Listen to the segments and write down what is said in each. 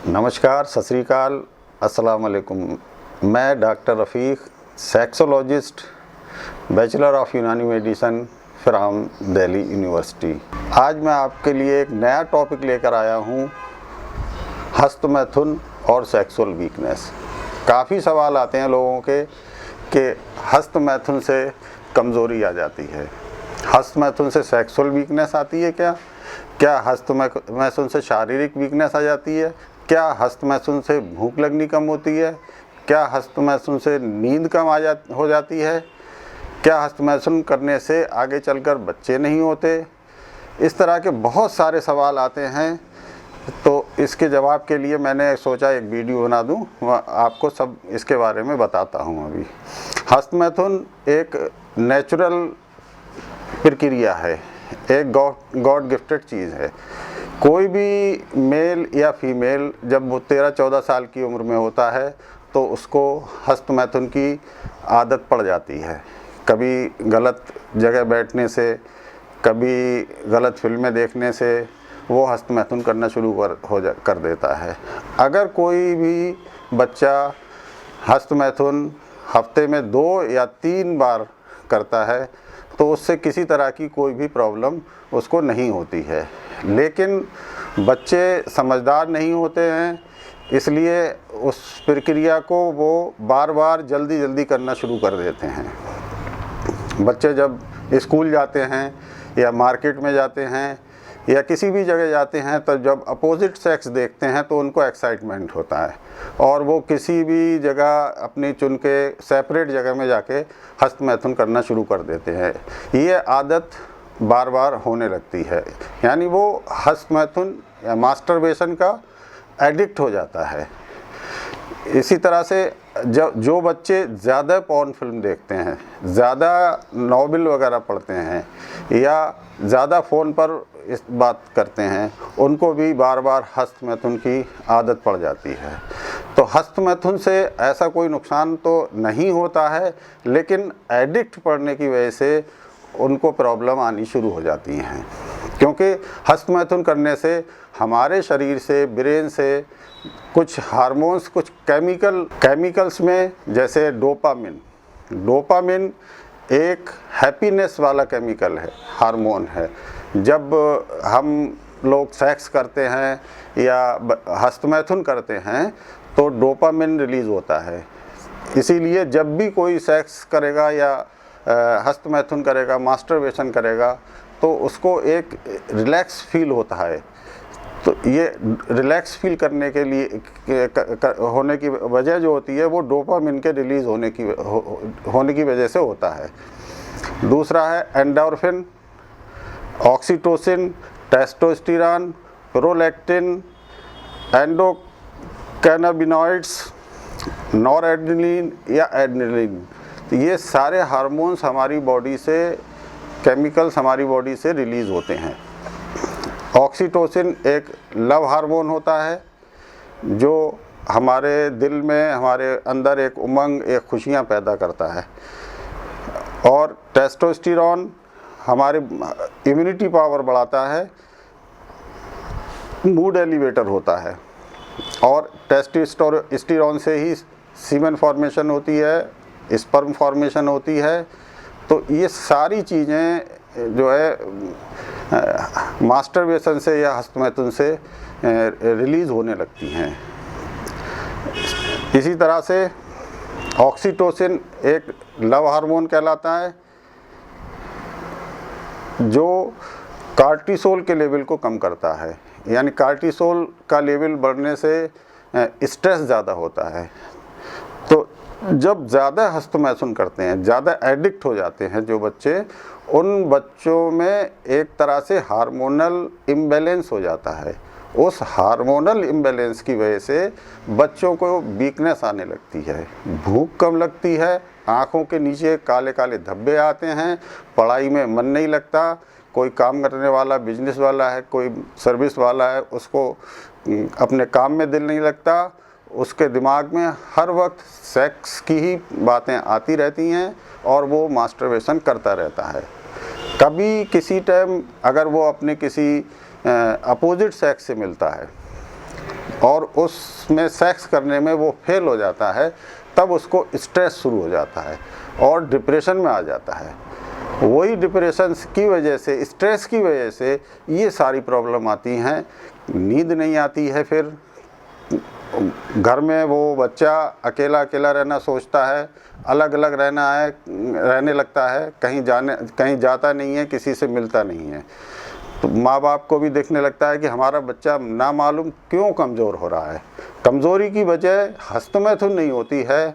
नमस्कार, सत श्री अकाल, अस्सलाम वालेकुम। मैं doctor Rafiq, sexologist, bachelor of यूनानी मेडिसिन फ्रॉम दिल्ली यूनिवर्सिटी। आज मैं आपके लिए एक नया टॉपिक लेकर आया हूँ, हस्तमैथुन और सेक्सुअल वीकनेस। काफ़ी सवाल आते हैं लोगों के कि हस्तमैथुन से कमज़ोरी आ जाती है, हस्तमैथुन से सेक्सुअल वीकनेस आती है क्या हस्तमैथुन से शारीरिक वीकनेस आ जाती है, क्या हस्तमैथुन से भूख लगनी कम होती है, क्या हस्तमैथुन से नींद कम हो जाती है, क्या हस्तमैथुन करने से आगे चलकर बच्चे नहीं होते। इस तरह के बहुत सारे सवाल आते हैं। तो इसके जवाब के लिए मैंने सोचा एक वीडियो बना दूं, आपको सब इसके बारे में बताता हूं। अभी हस्तमैथुन एक नेचुरल प्रक्रिया है, एक गॉड गिफ्टेड चीज़ है। कोई भी मेल या फीमेल जब वो 13-14 साल की उम्र में होता है तो उसको हस्तमैथुन की आदत पड़ जाती है। कभी गलत जगह बैठने से, कभी गलत फिल्में देखने से वो हस्तमैथुन करना शुरू कर देता है। अगर कोई भी बच्चा हस्तमैथुन हफ्ते में 2 या 3 बार करता है तो उससे किसी तरह की कोई भी प्रॉब्लम उसको नहीं होती है। लेकिन बच्चे समझदार नहीं होते हैं, इसलिए उस प्रक्रिया को वो बार बार जल्दी करना शुरू कर देते हैं। बच्चे जब स्कूल जाते हैं या मार्केट में जाते हैं या किसी भी जगह जाते हैं तो जब अपोजिट सेक्स देखते हैं तो उनको एक्साइटमेंट होता है और वो किसी भी जगह अपनी चुन के सेपरेट जगह में जाके हस्तमैथुन करना शुरू कर देते हैं। ये आदत बार बार होने लगती है, यानी वो हस्तमैथुन या मास्टरबेशन का एडिक्ट हो जाता है। इसी तरह से जो बच्चे ज़्यादा पॉर्न फिल्म देखते हैं, ज़्यादा नॉवेल वगैरह पढ़ते हैं या ज़्यादा फ़ोन पर इस बात करते हैं, उनको भी बार बार हस्तमैथुन की आदत पड़ जाती है। तो हस्तमैथुन से ऐसा कोई नुकसान तो नहीं होता है, लेकिन एडिक्ट पड़ने की वजह से उनको प्रॉब्लम आनी शुरू हो जाती हैं। क्योंकि हस्तमैथुन करने से हमारे शरीर से, ब्रेन से कुछ हार्मोन्स, कुछ केमिकल्स में, जैसे डोपामिन एक हैप्पीनेस वाला केमिकल है, हार्मोन है। जब हम लोग सेक्स करते हैं या हस्तमैथुन करते हैं तो डोपामिन रिलीज़ होता है। इसीलिए जब भी कोई सेक्स करेगा या हस्तमैथुन करेगा, मास्टरबेशन करेगा, तो उसको एक रिलैक्स फील होता है। तो ये रिलैक्स फील करने के लिए होने की वजह जो होती है वो डोपामिन के रिलीज़ होने की वजह से होता है। दूसरा है endorphin, oxytocin, testosterone, prolactin, endocannabinoids, noradrenaline या एड्रेनालिन। तो ये सारे हार्मोन्स हमारी बॉडी से, केमिकल्स हमारी बॉडी से रिलीज़ होते हैं। ऑक्सीटोसिन एक लव हार्मोन होता है जो हमारे दिल में, हमारे अंदर एक उमंग, एक खुशियाँ पैदा करता है। और टेस्टोस्टेरोन हमारे इम्यूनिटी पावर बढ़ाता है, मूड एलिवेटर होता है। और टेस्टोस्टेरोन से ही सीमेन फॉर्मेशन होती है, स्पर्म फॉर्मेशन होती है। तो ये सारी चीज़ें जो है मास्टरबेशन से या हस्तमैथुन से रिलीज़ होने लगती हैं। इसी तरह से ऑक्सीटोसिन एक लव हार्मोन कहलाता है जो कार्टिसोल के लेवल को कम करता है। यानी कार्टिसोल का लेवल बढ़ने से स्ट्रेस ज़्यादा होता है। तो जब ज़्यादा हस्तमैथुन करते हैं, ज़्यादा एडिक्ट हो जाते हैं जो बच्चे, उन बच्चों में एक तरह से हार्मोनल इम्बैलेंस हो जाता है। उस हार्मोनल इम्बैलेंस की वजह से बच्चों को वीकनेस आने लगती है, भूख कम लगती है, आँखों के नीचे काले काले धब्बे आते हैं, पढ़ाई में मन नहीं लगता। कोई काम करने वाला, बिजनेस वाला है, कोई सर्विस वाला है, उसको अपने काम में दिल नहीं लगता। उसके दिमाग में हर वक्त सेक्स की ही बातें आती रहती हैं और वो मास्टरबेशन करता रहता है। कभी किसी टाइम अगर वो अपने किसी अपोजिट सेक्स से मिलता है और उसमें सेक्स करने में वो फेल हो जाता है, तब उसको स्ट्रेस शुरू हो जाता है और डिप्रेशन में आ जाता है। वही डिप्रेशन की वजह से, स्ट्रेस की वजह से ये सारी प्रॉब्लम आती हैं। नींद नहीं आती है, फिर घर में वो बच्चा अकेला अकेला रहना सोचता है, अलग अलग रहने लगता है, कहीं जाता नहीं है, किसी से मिलता नहीं है। तो माँ बाप को भी देखने लगता है कि हमारा बच्चा ना मालूम क्यों कमज़ोर हो रहा है। कमज़ोरी की वजह हस्तमैथुन नहीं होती है,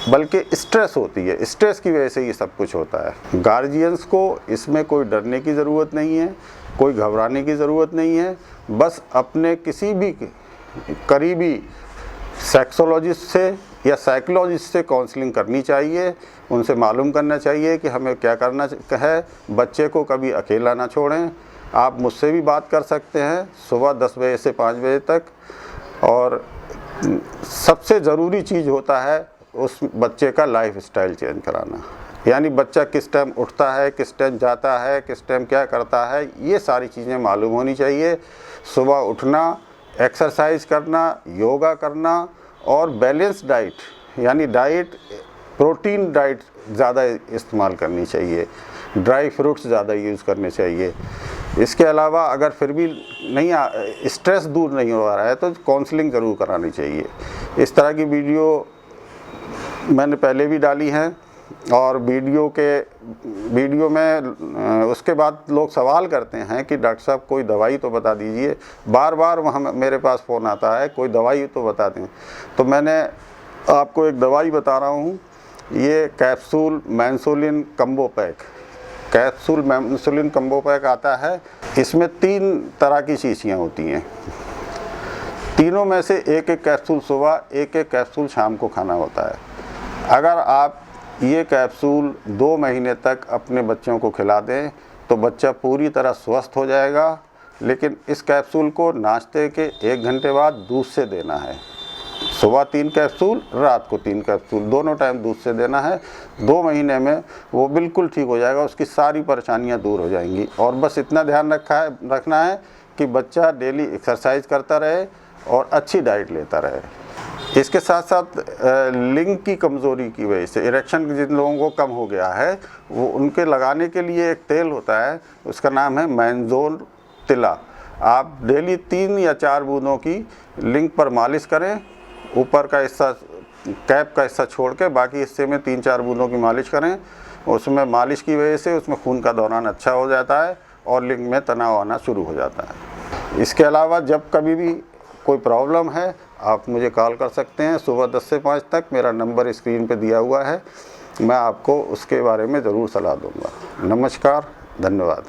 बल्कि स्ट्रेस होती है। स्ट्रेस की वजह से ये सब कुछ होता है। गार्जियंस को इसमें कोई डरने की ज़रूरत नहीं है, कोई घबराने की ज़रूरत नहीं है। बस अपने किसी भी करीबी सेक्सोलॉजिस्ट से या साइकोलॉजिस्ट से काउंसलिंग करनी चाहिए। उनसे मालूम करना चाहिए कि हमें क्या करना है। बच्चे को कभी अकेला ना छोड़ें। आप मुझसे भी बात कर सकते हैं सुबह 10 बजे से 5 बजे तक। और सबसे ज़रूरी चीज़ होता है उस बच्चे का लाइफ स्टाइल चेंज कराना, यानी बच्चा किस टाइम उठता है, किस टाइम जाता है, किस टाइम क्या करता है, ये सारी चीज़ें मालूम होनी चाहिए। सुबह उठना, एक्सरसाइज करना, योगा करना और बैलेंस डाइट, यानी डाइट, प्रोटीन डाइट ज़्यादा इस्तेमाल करनी चाहिए। ड्राई फ्रूट्स ज़्यादा यूज़ करने चाहिए। इसके अलावा अगर फिर भी नहीं, स्ट्रेस दूर नहीं हो रहा है तो काउंसलिंग ज़रूर करानी चाहिए। इस तरह की वीडियो मैंने पहले भी डाली हैं और वीडियो में उसके बाद लोग सवाल करते हैं कि डॉक्टर साहब कोई दवाई तो बता दीजिए। बार बार वहाँ मेरे पास फ़ोन आता है, कोई दवाई तो बता दें। तो मैंने आपको एक दवाई बता रहा हूँ, ये कैप्सूल मैंसोलिन कम्बो पैक। कैप्सूल मैंसोलिन कम्बो पैक आता है। इसमें 3 तरह की शीशियाँ होती हैं। तीनों में से एक एक कैप्सूल सुबह, एक एक कैप्सूल शाम को खाना होता है। अगर आप ये कैप्सूल 2 महीने तक अपने बच्चों को खिला दें तो बच्चा पूरी तरह स्वस्थ हो जाएगा। लेकिन इस कैप्सूल को नाश्ते के 1 घंटे बाद दूध से देना है। सुबह 3 कैप्सूल, रात को 3 कैप्सूल, दोनों टाइम दूध से देना है। 2 महीने में वो बिल्कुल ठीक हो जाएगा, उसकी सारी परेशानियां दूर हो जाएंगी। और बस इतना ध्यान रखना है कि बच्चा डेली एक्सरसाइज करता रहे और अच्छी डाइट लेता रहे। इसके साथ साथ लिंग की कमज़ोरी की वजह से, इरेक्शन जिन लोगों को कम हो गया है, वो उनके लगाने के लिए एक तेल होता है, उसका नाम है मैंजोल तिला। आप डेली 3 या 4 बूंदों की लिंग पर मालिश करें। ऊपर का हिस्सा, कैप का हिस्सा छोड़ के बाकी हिस्से में 3-4 बूंदों की मालिश करें। उसमें मालिश की वजह से उसमें खून का दौरान अच्छा हो जाता है और लिंग में तनाव आना शुरू हो जाता है। इसके अलावा जब कभी भी कोई प्रॉब्लम है आप मुझे कॉल कर सकते हैं। सुबह 10 से 5 तक मेरा नंबर स्क्रीन पे दिया हुआ है। मैं आपको उसके बारे में ज़रूर सलाह दूंगा। नमस्कार, धन्यवाद।